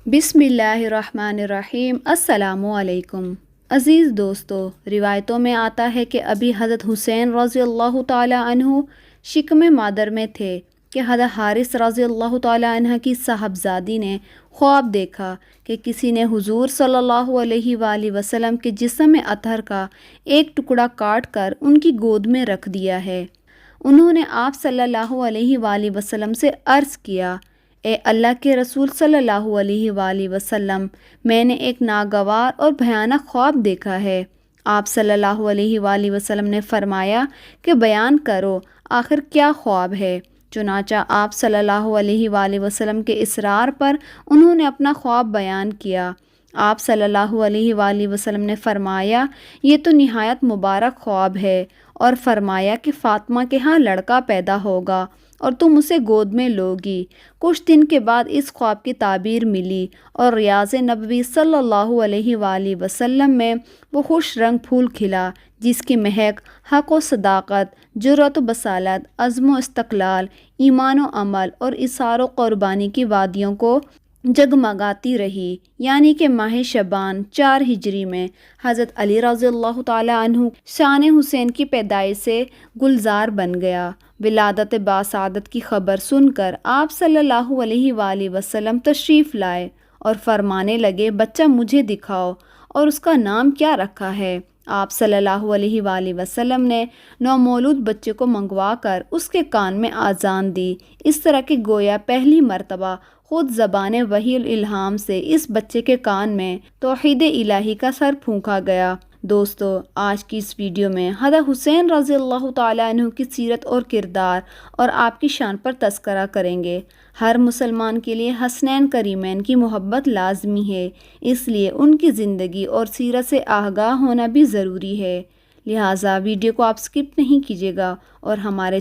بسم اللہ الرحمن الرحیم۔ السلام علیکم عزیز دوستو، روایتوں میں آتا ہے کہ ابھی حضرت حسین رضی اللہ تعالی عنہ شکم مادر میں تھے کہ حضرت حارث رضی اللہ تعالی عنہ کی صاحبزادی نے خواب دیکھا کہ کسی نے حضور صلی اللہ علیہ وآلہ وسلم کے جسم میں اطہر کا ایک ٹکڑا کاٹ کر ان کی گود میں رکھ دیا ہے۔ انہوں نے آپ صلی اللہ علیہ وآلہ وسلم سے عرض کیا، اے اللہ کے رسول صلی اللہ علیہ وآلہ وسلم، میں نے ایک ناگوار اور بھیانک خواب دیکھا ہے۔ آپ صلی اللہ علیہ وآلہ وسلم نے فرمایا کہ بیان کرو، آخر کیا خواب ہے؟ چنانچہ آپ صلی اللہ علیہ وآلہ وسلم کے اصرار پر انہوں نے اپنا خواب بیان کیا۔ آپ صلی اللہ علیہ وآلہ وسلم نے فرمایا، یہ تو نہایت مبارک خواب ہے، اور فرمایا کہ فاطمہ کے ہاں لڑکا پیدا ہوگا اور تم اسے گود میں لوگی۔ کچھ دن کے بعد اس خواب کی تعبیر ملی اور ریاض نبوی صلی اللہ علیہ وآلہ وسلم میں وہ خوش رنگ پھول کھلا جس کی مہک حق و صداقت، جرأت و بصالت، عزم و استقلال، ایمان و عمل اور اثار و قربانی کی وادیوں کو جگمگاتی رہی۔ یعنی کہ ماہ شعبان 4 ہجری میں حضرت علی رضی اللہ تعالی عنہ شان حسین کی پیدائش سے گلزار بن گیا۔ ولادت باسعادت کی خبر سن کر آپ صلی اللہ علیہ وآلہ وسلم تشریف لائے اور فرمانے لگے، بچہ مجھے دکھاؤ اور اس کا نام کیا رکھا ہے؟ آپ صلی اللہ علیہ وآلہ وسلم نے نومولود بچے کو منگوا کر اس کے کان میں آذان دی، اس طرح کہ گویا پہلی مرتبہ خود زبان وحی الالہام سے اس بچے کے کان میں توحید الہی کا سر پھونکا گیا۔ دوستو، آج کی اس ویڈیو میں حضرت حسین رضی اللہ تعالیٰ عنہ کی سیرت اور کردار اور آپ کی شان پر تذکرہ کریں گے۔ ہر مسلمان کے لیے حسنین کریمین کی محبت لازمی ہے، اس لیے ان کی زندگی اور سیرت سے آگاہ ہونا بھی ضروری ہے۔ لہٰذا ویڈیو کو آپ سکپ نہیں کیجیے گا اور ہمارے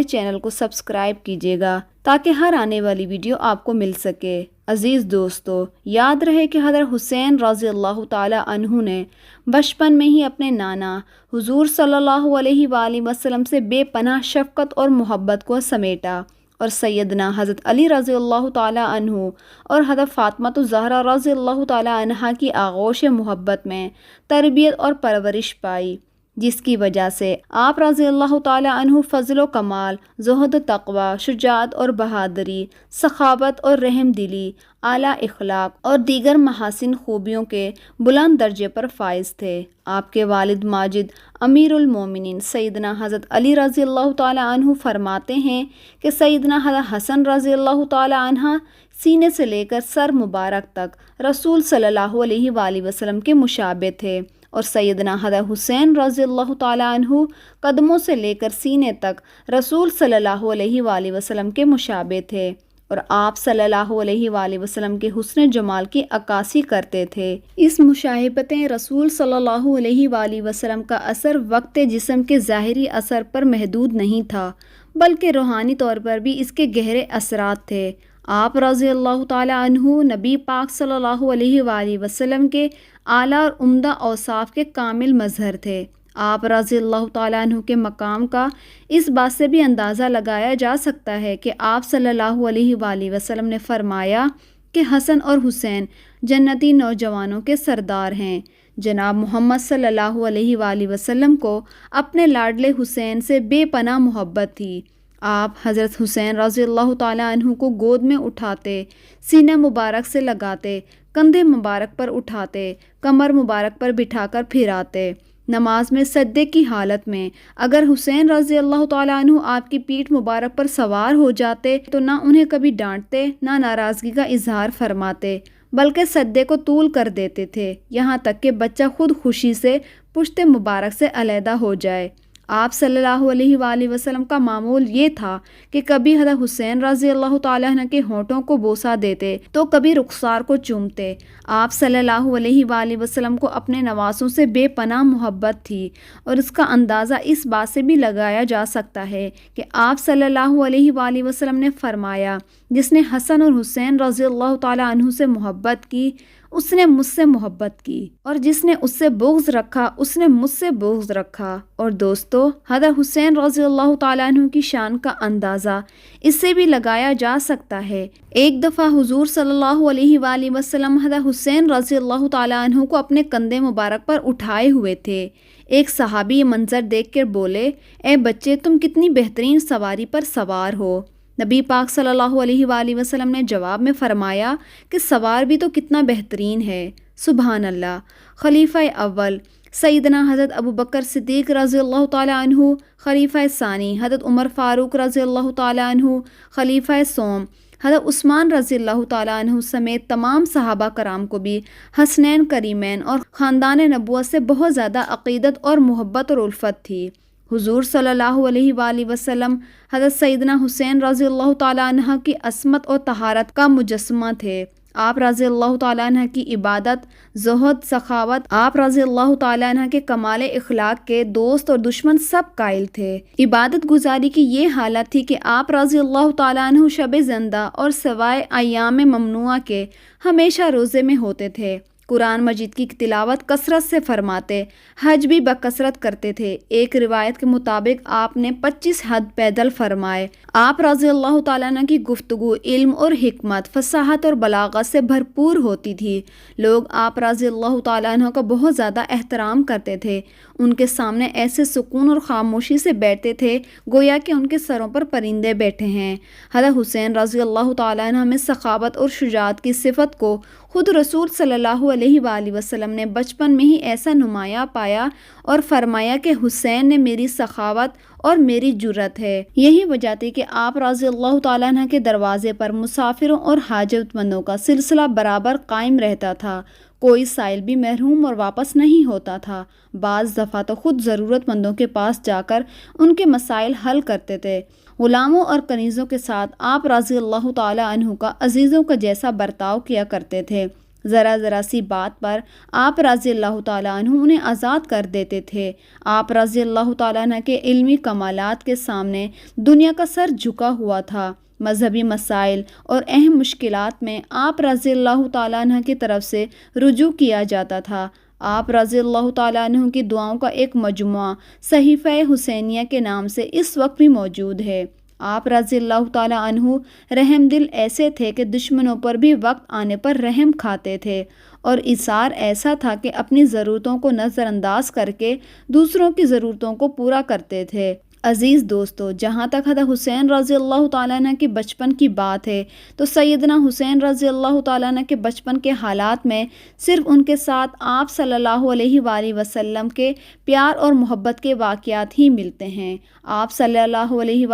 چینل کو سبسکرائب کیجیے گا تاکہ ہر آنے والی ویڈیو آپ کو مل سکے۔ عزیز دوستو، یاد رہے کہ حضرت حسین رضی اللہ تعالی عنہ نے بچپن میں ہی اپنے نانا حضور صلی اللہ علیہ وآلہ وسلم سے بے پناہ شفقت اور محبت کو سمیٹا، اور سیدنا حضرت علی رضی اللہ تعالی عنہ اور حضرت فاطمہ الزہرا رضی اللہ تعالی عنہا کی آغوش محبت میں تربیت اور پرورش پائی، جس کی وجہ سے آپ رضی اللہ تعالی عنہ فضل و کمال، زہد و تقوی، شجاعت اور بہادری، سخاوت اور رحم دلی، اعلیٰ اخلاق اور دیگر محاسن خوبیوں کے بلند درجے پر فائز تھے۔ آپ کے والد ماجد امیر المومنین سیدنا حضرت علی رضی اللہ تعالی عنہ فرماتے ہیں کہ سیدنا حضرت حسن رضی اللہ تعالی عنہ سینے سے لے کر سر مبارک تک رسول صلی اللہ علیہ وآلہ وسلم کے مشابہ تھے، اور سیدنا حضرت حسین رضی اللہ تعالی عنہ قدموں سے لے کر سینے تک رسول صلی اللہ علیہ وآلہ وسلم کے مشابہ تھے، اور آپ صلی اللہ علیہ وآلہ وسلم کے حسن جمال کی عکاسی کرتے تھے۔ اس مشابہت رسول صلی اللہ علیہ وآلہ وسلم کا اثر وقت جسم کے ظاہری اثر پر محدود نہیں تھا، بلکہ روحانی طور پر بھی اس کے گہرے اثرات تھے۔ آپ رضی اللہ تعالی عنہ نبی پاک صلی اللہ علیہ وآلہ وسلم کے اعلیٰ اور عمدہ اوصاف کے کامل مظہر تھے۔ آپ رضی اللہ تعالیٰ عنہ کے مقام کا اس بات سے بھی اندازہ لگایا جا سکتا ہے کہ آپ صلی اللہ علیہ وآلہ وسلم نے فرمایا کہ حسن اور حسین جنتی نوجوانوں کے سردار ہیں۔ جناب محمد صلی اللہ علیہ وآلہ وسلم کو اپنے لاڈلے حسین سے بے پناہ محبت تھی۔ آپ حضرت حسین رضی اللہ تعالیٰ عنہ کو گود میں اٹھاتے، سینہ مبارک سے لگاتے، کندھے مبارک پر اٹھاتے، کمر مبارک پر بٹھا کر پھراتے۔ نماز میں سجدے کی حالت میں اگر حسین رضی اللہ تعالیٰ عنہ آپ کی پیٹھ مبارک پر سوار ہو جاتے تو نہ انہیں کبھی ڈانٹتے، نہ ناراضگی کا اظہار فرماتے، بلکہ سجدے کو طول کر دیتے تھے، یہاں تک کہ بچہ خود خوشی سے پشت مبارک سے علیحدہ ہو جائے۔ آپ صلی اللہ علیہ وآلہ وسلم کا معمول یہ تھا کہ کبھی حضرت حسین رضی اللہ تعالیٰ عنہ کے ہونٹوں کو بوسہ دیتے تو کبھی رخسار کو چومتے۔ آپ صلی اللہ علیہ وآلہ وسلم کو اپنے نواسوں سے بے پناہ محبت تھی، اور اس کا اندازہ اس بات سے بھی لگایا جا سکتا ہے کہ آپ صلی اللہ علیہ وآلہ وسلم نے فرمایا، جس نے حسن اور حسین رضی اللہ تعالیٰ عنہ سے محبت کی، اس نے مجھ سے محبت کی، اور جس نے اس سے بغض رکھا اس نے مجھ سے بغض رکھا۔ اور دوستو، حضرت حسین رضی اللہ تعالیٰ عنہ کی شان کا اندازہ اس سے بھی لگایا جا سکتا ہے۔ ایک دفعہ حضور صلی اللہ علیہ وآلہ وسلم حضرت حسین رضی اللہ تعالیٰ عنہ کو اپنے کندھے مبارک پر اٹھائے ہوئے تھے۔ ایک صحابی یہ منظر دیکھ کر بولے، اے بچے، تم کتنی بہترین سواری پر سوار ہو۔ نبی پاک صلی اللہ علیہ وآلہ وسلم نے جواب میں فرمایا کہ سوار بھی تو کتنا بہترین ہے۔ سبحان اللہ۔ خلیفہ اول سیدنا حضرت ابوبکر صدیق رضی اللہ تعالیٰ عنہ، خلیفہ ثانی حضرت عمر فاروق رضی اللہ تعالیٰ عنہ، خلیفہ سوم حضرت عثمان رضی اللہ تعالیٰ عنہ سمیت تمام صحابہ کرام کو بھی حسنین کریمین اور خاندان نبوت سے بہت زیادہ عقیدت اور محبت اور الفت تھی۔ حضور صلی اللہ علیہ وآلہ وسلم حضرت سیدنا حسین رضی اللہ تعالیٰ عنہ کی عصمت اور طہارت کا مجسمہ تھے۔ آپ رضی اللہ تعالیٰ عنہ کی عبادت، زہد، سخاوت، آپ رضی اللہ تعالیٰ عنہ کے کمال اخلاق کے دوست اور دشمن سب قائل تھے۔ عبادت گزاری کی یہ حالت تھی کہ آپ رضی اللہ تعالیٰ عنہ شب زندہ اور سوائے ایام ممنوعہ کے ہمیشہ روزے میں ہوتے تھے۔ قرآن مجید کی تلاوت کثرت سے فرماتے، حج بھی بکثرت کرتے تھے۔ ایک روایت کے مطابق آپ نے 25 حج پیدل فرمائے۔ آپ رضی اللہ تعالیٰ عنہ کی گفتگو علم اور حکمت، فصاحت اور بلاغت سے بھرپور ہوتی تھی۔ لوگ آپ رضی اللہ تعالیٰ عنہ کا بہت زیادہ احترام کرتے تھے۔ ان کے سامنے ایسے سکون اور خاموشی سے بیٹھتے تھے گویا کہ ان کے سروں پر پرندے بیٹھے ہیں۔ حضرت حسین رضی اللہ تعالیٰ عنہ میں سخاوت اور شجاعت کی صفت کو خود رسول صلی اللہ علیہ وآلہ وسلم نے بچپن میں ہی ایسا نمایاں پایا اور فرمایا کہ حسین نے میری سخاوت اور میری جرأت ہے۔ یہی وجہ تھی کہ آپ رضی اللہ تعالیٰ عنہ کے دروازے پر مسافروں اور حاجت مندوں کا سلسلہ برابر قائم رہتا تھا۔ کوئی سائل بھی محروم اور واپس نہیں ہوتا تھا۔ بعض دفعہ تو خود ضرورت مندوں کے پاس جا کر ان کے مسائل حل کرتے تھے۔ غلاموں اور کنیزوں کے ساتھ آپ رضی اللہ تعالیٰ عنہ کا عزیزوں کا جیسا برتاؤ کیا کرتے تھے۔ ذرا سی بات پر آپ رضی اللہ تعالیٰ عنہ انہیں آزاد کر دیتے تھے۔ آپ رضی اللہ تعالیٰ عنہ کے علمی کمالات کے سامنے دنیا کا سر جھکا ہوا تھا۔ مذہبی مسائل اور اہم مشکلات میں آپ رضی اللہ تعالیٰ عنہ کی طرف سے رجوع کیا جاتا تھا۔ آپ رضی اللہ تعالیٰ عنہ کی دعاؤں کا ایک مجموعہ صحیفہ حسینیہ کے نام سے اس وقت بھی موجود ہے۔ آپ رضی اللہ تعالیٰ عنہ رحم دل ایسے تھے کہ دشمنوں پر بھی وقت آنے پر رحم کھاتے تھے، اور ایثار ایسا تھا کہ اپنی ضرورتوں کو نظر انداز کر کے دوسروں کی ضرورتوں کو پورا کرتے تھے۔ عزیز دوستو، جہاں تک حضرت حسین رضی اللہ تعالیٰ عنہ کے بچپن کی بات ہے تو سیدنا حسین رضی اللہ تعالیٰ عنہ کے بچپن کے حالات میں صرف ان کے ساتھ آپ صلی اللہ علیہ وآلہ وسلم کے پیار اور محبت کے واقعات ہی ملتے ہیں۔ آپ صلی اللہ علیہ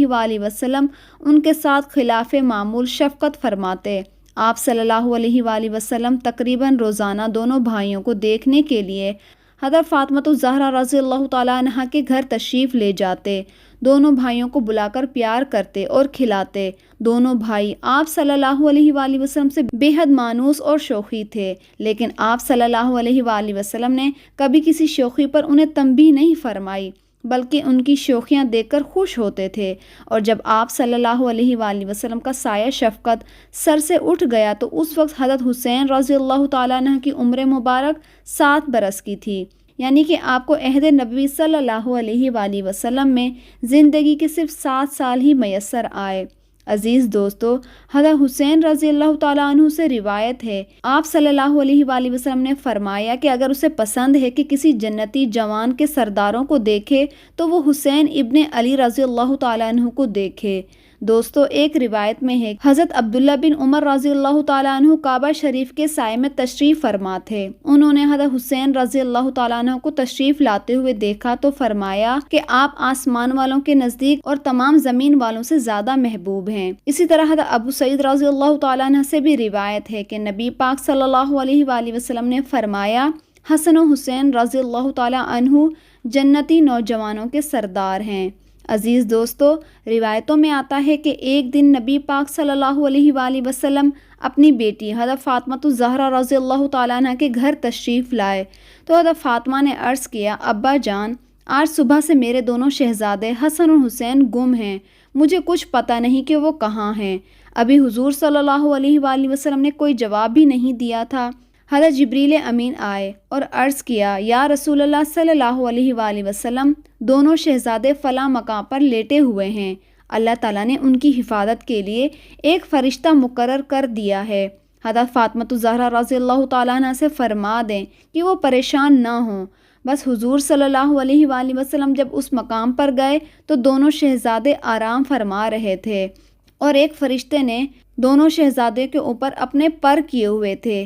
وآلہ وسلم ان کے ساتھ خلاف معمول شفقت فرماتے۔ آپ صلی اللہ علیہ وآلہ وسلم تقریباً روزانہ دونوں بھائیوں کو دیکھنے کے لیے حضرت فاطمہ الزہرا رضی اللہ تعالیٰ عنہ کے گھر تشریف لے جاتے۔ دونوں بھائیوں کو بلا کر پیار کرتے اور کھلاتے۔ دونوں بھائی آپ صلی اللہ علیہ وآلہ وسلم سے بے حد مانوس اور شوخی تھے، لیکن آپ صلی اللہ علیہ وآلہ وسلم نے کبھی کسی شوخی پر انہیں تنبیہ نہیں فرمائی، بلکہ ان کی شوخیاں دیکھ کر خوش ہوتے تھے۔ اور جب آپ صلی اللہ علیہ وآلہ وسلم کا سایہ شفقت سر سے اٹھ گیا تو اس وقت حضرت حسین رضی اللہ تعالیٰ عنہ کی عمر مبارک 7 برس کی تھی، یعنی کہ آپ کو عہد نبوی صلی اللہ علیہ وآلہ وسلم میں زندگی کے صرف 7 سال ہی میسر آئے۔ عزیز دوستو، حضرت حسین رضی اللہ تعالیٰ عنہ سے روایت ہے، آپ صلی اللہ علیہ وآلہ وسلم نے فرمایا کہ اگر اسے پسند ہے کہ کسی جنتی جوان کے سرداروں کو دیکھے تو وہ حسین ابن علی رضی اللہ تعالیٰ عنہ کو دیکھے۔ دوستو، ایک روایت میں ہے حضرت عبداللہ بن عمر رضی اللہ تعالیٰ عنہ کعبہ شریف کے سائے میں تشریف فرما تھے۔ انہوں نے حضرت حسین رضی اللہ تعالیٰ عنہ کو تشریف لاتے ہوئے دیکھا تو فرمایا کہ آپ آسمان والوں کے نزدیک اور تمام زمین والوں سے زیادہ محبوب ہیں۔ اسی طرح حضرت ابو سعید رضی اللہ تعالیٰ عنہ سے بھی روایت ہے کہ نبی پاک صلی اللہ علیہ وآلہ وسلم نے فرمایا، حسن و حسین رضی اللہ تعالیٰ عنہ جنتی نوجوانوں کے سردار ہیں۔ عزیز دوستو، روایتوں میں آتا ہے کہ ایک دن نبی پاک صلی اللہ علیہ وآلہ وسلم اپنی بیٹی حضرت فاطمہ الزہرا رضی اللہ تعالیٰ عنہ کے گھر تشریف لائے تو حضرت فاطمہ نے عرض کیا، ابا جان، آج صبح سے میرے دونوں شہزادے حسن اور حسین گم ہیں، مجھے کچھ پتہ نہیں کہ وہ کہاں ہیں۔ ابھی حضور صلی اللہ علیہ وآلہ وسلم نے کوئی جواب بھی نہیں دیا تھا، حضرت جبریل امین آئے اور عرض کیا، یا رسول اللہ صلی اللہ علیہ وآلہ وسلم، دونوں شہزادے فلاں مقام پر لیٹے ہوئے ہیں، اللہ تعالیٰ نے ان کی حفاظت کے لیے ایک فرشتہ مقرر کر دیا ہے، حضرت فاطمۃ الزہرا رضی اللہ تعالیٰ عنہ سے فرما دیں کہ وہ پریشان نہ ہوں۔ بس حضور صلی اللہ علیہ وآلہ وسلم جب اس مقام پر گئے تو دونوں شہزادے آرام فرما رہے تھے اور ایک فرشتے نے دونوں شہزادے کے اوپر اپنے پر کیے ہوئے تھے،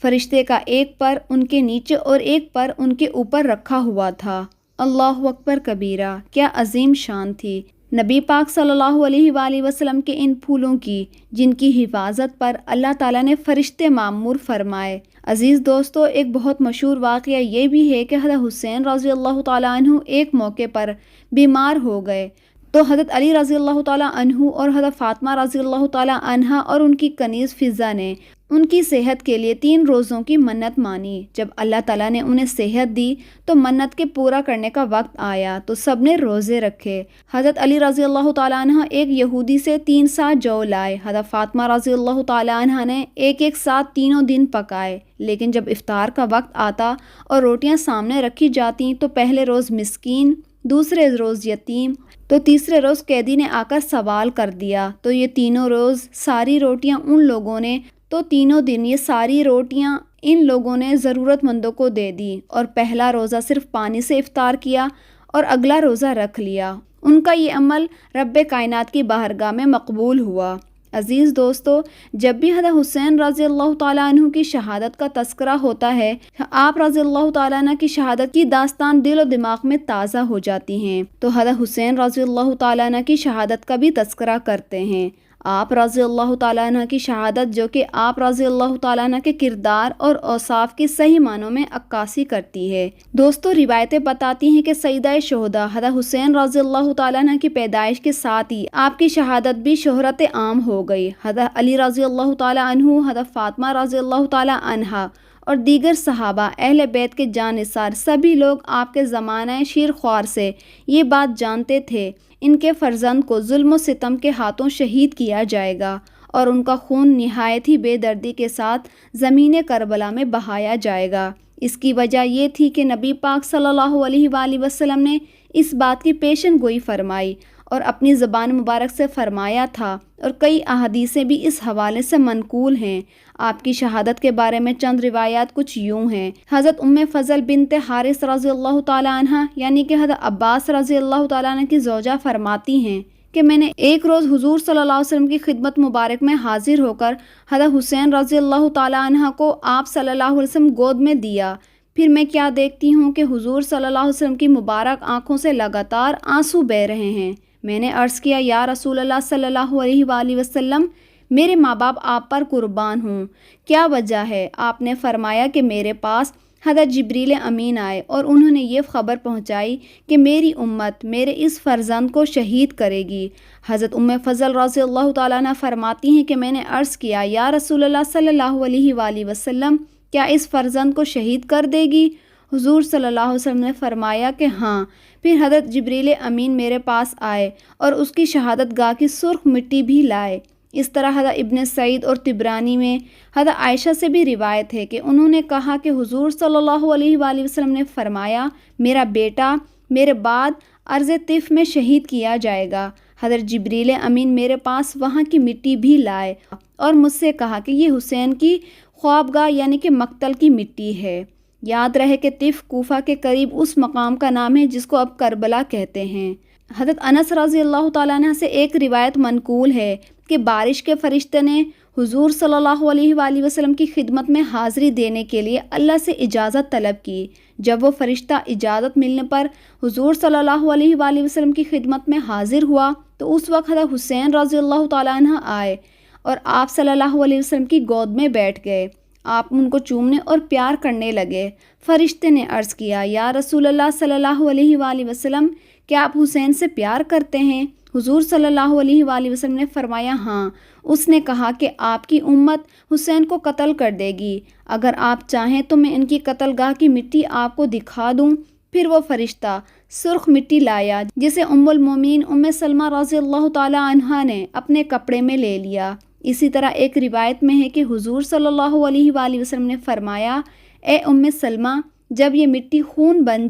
فرشتے کا ایک پر ان کے نیچے اور ایک پر ان کے اوپر رکھا ہوا تھا۔ اللہ اکبر کبیرہ، کیا عظیم شان تھی نبی پاک صلی اللہ علیہ وآلہ وسلم کے ان پھولوں کی، جن کی حفاظت پر اللہ تعالیٰ نے فرشتے معمور فرمائے۔ عزیز دوستو، ایک بہت مشہور واقعہ یہ بھی ہے کہ حضرت حسین رضی اللہ تعالیٰ عنہ ایک موقع پر بیمار ہو گئے تو حضرت علی رضی اللہ تعالیٰ عنہ اور حضرت فاطمہ رضی اللہ تعالیٰ عنہا اور ان کی کنیز فضہ نے ان کی صحت کے لیے 3 روزوں کی منت مانی۔ جب اللہ تعالیٰ نے انہیں صحت دی تو منت کے پورا کرنے کا وقت آیا تو سب نے روزے رکھے۔ حضرت علی رضی اللہ تعالیٰ عنہ ایک یہودی سے 3 سا جو لائے، حضرت فاطمہ رضی اللہ تعالیٰ عنہ نے ایک ساتھ تینوں دن پکائے، لیکن جب افطار کا وقت آتا اور روٹیاں سامنے رکھی جاتی تو پہلے روز مسکین، دوسرے روز یتیم تو تیسرے روز قیدی نے آ کر سوال کر دیا، تو یہ تینوں روز ساری روٹیاں ان لوگوں نے تو تینوں دن یہ ساری روٹیاں ان لوگوں نے ضرورت مندوں کو دے دی، اور پہلا روزہ صرف پانی سے افطار کیا اور اگلا روزہ رکھ لیا۔ ان کا یہ عمل رب کائنات کی بارگاہ میں مقبول ہوا۔ عزیز دوستو، جب بھی حضرت حسین رضی اللہ تعالیٰ عنہ کی شہادت کا تذکرہ ہوتا ہے، آپ رضی اللہ تعالیٰ عنہ کی شہادت کی داستان دل و دماغ میں تازہ ہو جاتی ہیں، تو حضرت حسین رضی اللہ تعالیٰ عنہ کی شہادت کا بھی تذکرہ کرتے ہیں۔ آپ رضی اللہ تعالیٰ عنہ کی شہادت جو کہ آپ رضی اللہ تعالیٰ عنہ کے کردار اور اوصاف کی صحیح معنوں میں عکاسی کرتی ہے۔ دوستو، روایتیں بتاتی ہیں کہ سیدہ شہداء حضرت حسین رضی اللہ تعالیٰ عنہ کی پیدائش کے ساتھ ہی آپ کی شہادت بھی شہرت عام ہو گئی۔ حضرت علی رضی اللہ تعالیٰ عنہ، حضرت فاطمہ رضی اللہ تعالیٰ عنہا اور دیگر صحابہ اہل بیت کے جانثار سبھی لوگ آپ کے زمانہ شیر خوار سے یہ بات جانتے تھے، ان کے فرزند کو ظلم و ستم کے ہاتھوں شہید کیا جائے گا اور ان کا خون نہایت ہی بے دردی کے ساتھ زمین کربلا میں بہایا جائے گا۔ اس کی وجہ یہ تھی کہ نبی پاک صلی اللہ علیہ وآلہ وسلم نے اس بات کی پیشن گوئی فرمائی اور اپنی زبان مبارک سے فرمایا تھا، اور کئی احادیثیں بھی اس حوالے سے منقول ہیں۔ آپ کی شہادت کے بارے میں چند روایات کچھ یوں ہیں۔ حضرت ام فضل بنت حارث رضی اللہ تعالیٰ عنہ یعنی کہ حضرت عباس رضی اللہ تعالیٰ عنہ کی زوجہ فرماتی ہیں کہ میں نے ایک روز حضور صلی اللہ علیہ وسلم کی خدمت مبارک میں حاضر ہو کر حضرت حسین رضی اللہ تعالیٰ عنہ کو آپ صلی اللہ علیہ وسلم گود میں دیا، پھر میں کیا دیکھتی ہوں کہ حضور صلی اللہ علیہ وسلم کی مبارک آنکھوں سے لگاتار آنسو بہہ رہے ہیں۔ میں نے عرض کیا، یا رسول اللہ صلی اللہ علیہ وآلہ وسلم، میرے ماں باپ آپ پر قربان ہوں، کیا وجہ ہے؟ آپ نے فرمایا کہ میرے پاس حضرت جبریل امین آئے اور انہوں نے یہ خبر پہنچائی کہ میری امت میرے اس فرزند کو شہید کرے گی۔ حضرت ام فضل رضی اللہ تعالیٰ عنہ فرماتی ہیں کہ میں نے عرض کیا، یا رسول اللہ صلی اللہ علیہ وآلہ وسلم، کیا اس فرزند کو شہید کر دے گی؟ حضور صلی اللہ علیہ وسلم نے فرمایا کہ ہاں۔ پھر حضرت جبریل امین میرے پاس آئے اور اس کی شہادت گاہ کی سرخ مٹی بھی لائے۔ اس طرح حضرت ابن سعید اور طبرانی میں حضرت عائشہ سے بھی روایت ہے کہ انہوں نے کہا کہ حضور صلی اللہ علیہ وآلہ وسلم نے فرمایا، میرا بیٹا میرے بعد عرض طف میں شہید کیا جائے گا۔ حضرت جبریل امین میرے پاس وہاں کی مٹی بھی لائے اور مجھ سے کہا کہ یہ حسین کی خوابگاہ یعنی کہ مقتل کی مٹی ہے۔ یاد رہے کہ طف کوفہ کے قریب اس مقام کا نام ہے جس کو اب کربلا کہتے ہیں۔ حضرت انس رضی اللہ تعالیٰ عنہ سے ایک روایت منقول ہے کہ بارش کے فرشتے نے حضور صلی اللہ علیہ وآلہ وسلم کی خدمت میں حاضری دینے کے لیے اللہ سے اجازت طلب کی۔ جب وہ فرشتہ اجازت ملنے پر حضور صلی اللہ علیہ وآلہ وسلم کی خدمت میں حاضر ہوا تو اس وقت حضرت حسین رضی اللہ تعالیٰ عنہ آئے اور آپ صلی اللہ علیہ وسلم کی گود میں بیٹھ گئے۔ آپ ان کو چومنے اور پیار کرنے لگے۔ فرشتے نے عرض کیا، یا رسول اللہ صلی اللہ علیہ وآلہ وسلم، کیا آپ حسین سے پیار کرتے ہیں؟ حضور صلی اللہ علیہ وآلہ وسلم نے فرمایا، ہاں۔ اس نے کہا کہ آپ کی امت حسین کو قتل کر دے گی، اگر آپ چاہیں تو میں ان کی قتل گاہ کی مٹی آپ کو دکھا دوں۔ پھر وہ فرشتہ سرخ مٹی لایا جسے ام المومنین ام سلمہ رضی اللہ تعالی عنہا نے اپنے کپڑے میں لے لیا۔ اسی طرح ایک روایت میں ہے کہ حضور صلی اللہ علیہ وآلہ وسلم نے فرمایا، اے ام سلمہ، جب یہ مٹی خون بن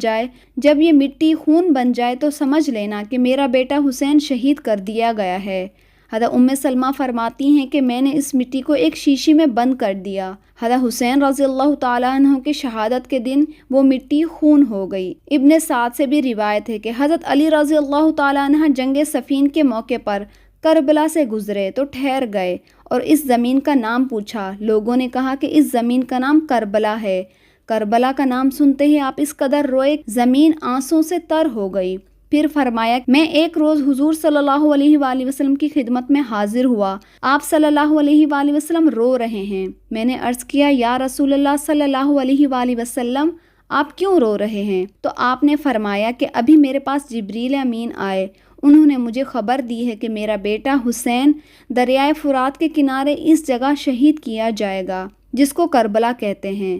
جائے تو سمجھ لینا کہ میرا بیٹا حسین شہید کر دیا گیا ہے۔ حضرت ام سلمہ فرماتی ہیں کہ میں نے اس مٹی کو ایک شیشی میں بند کر دیا۔ حضرت حسین رضی اللہ تعالیٰ عنہ کی شہادت کے دن وہ مٹی خون ہو گئی۔ ابن سعد سے بھی روایت ہے کہ حضرت علی رضی اللہ تعالیٰ عنہ جنگ صفین کے موقع پر کربلا سے گزرے تو ٹھہر گئے اور اس زمین کا نام پوچھا۔ لوگوں نے کہا کہ اس زمین کا نام کربلا ہے۔ کربلا کا نام سنتے ہی آپ اس قدر روئے، زمین آنسوں سے تر ہو گئی۔ پھر فرمایا، میں ایک روز حضور صلی اللہ علیہ وآلہ وسلم کی خدمت میں حاضر ہوا، آپ صلی اللہ علیہ وآلہ وسلم رو رہے ہیں۔ میں نے عرض کیا، یا رسول اللہ صلی اللہ علیہ وآلہ وسلم، آپ کیوں رو رہے ہیں؟ تو آپ نے فرمایا کہ ابھی میرے پاس جبریل امین آئے، انہوں نے مجھے خبر دی ہے کہ میرا بیٹا حسین دریائے فرات کے کنارے اس جگہ شہید کیا جائے گا جس کو کربلا کہتے ہیں۔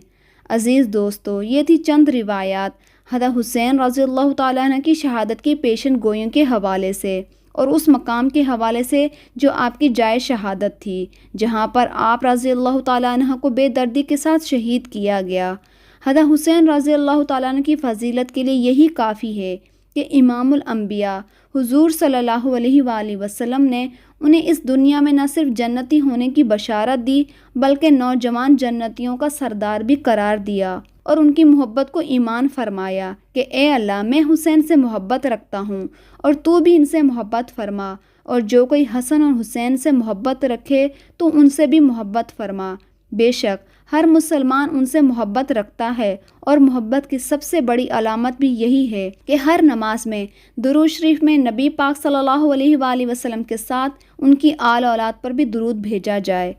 عزیز دوستو، یہ تھی چند روایات حضرت حسین رضی اللہ تعالیٰ عنہ کی شہادت کی پیشن گوئیوں کے حوالے سے اور اس مقام کے حوالے سے جو آپ کی جائے شہادت تھی، جہاں پر آپ رضی اللہ تعالیٰ عنہ کو بے دردی کے ساتھ شہید کیا گیا۔ حضرت حسین رضی اللہ تعالیٰ عنہ کی فضیلت کے لیے یہی کافی ہے کہ امام الانبیاء حضور صلی اللہ علیہ وآلہ وسلم نے انہیں اس دنیا میں نہ صرف جنتی ہونے کی بشارت دی بلکہ نوجوان جنتیوں کا سردار بھی قرار دیا اور ان کی محبت کو ایمان فرمایا کہ اے اللہ، میں حسین سے محبت رکھتا ہوں اور تو بھی ان سے محبت فرما، اور جو کوئی حسن اور حسین سے محبت رکھے تو ان سے بھی محبت فرما۔ بے شک ہر مسلمان ان سے محبت رکھتا ہے، اور محبت کی سب سے بڑی علامت بھی یہی ہے کہ ہر نماز میں درود شریف میں نبی پاک صلی اللہ علیہ وآلہ وسلم کے ساتھ ان کی آل اولاد پر بھی درود بھیجا جائے۔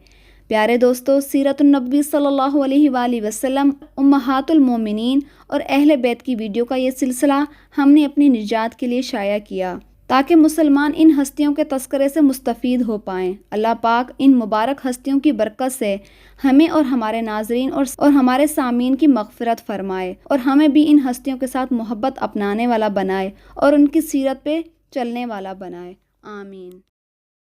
پیارے دوستو، سیرت النبی صلی اللہ علیہ وآلہ وسلم، امہات المومنین اور اہل بیت کی ویڈیو کا یہ سلسلہ ہم نے اپنی نجات کے لیے شائع کیا تاکہ مسلمان ان ہستیوں کے تذکرے سے مستفید ہو پائیں۔ اللہ پاک ان مبارک ہستیوں کی برکت سے ہمیں اور ہمارے ناظرین اور ہمارے سامعین کی مغفرت فرمائے، اور ہمیں بھی ان ہستیوں کے ساتھ محبت اپنانے والا بنائے اور ان کی سیرت پہ چلنے والا بنائے۔ آمین۔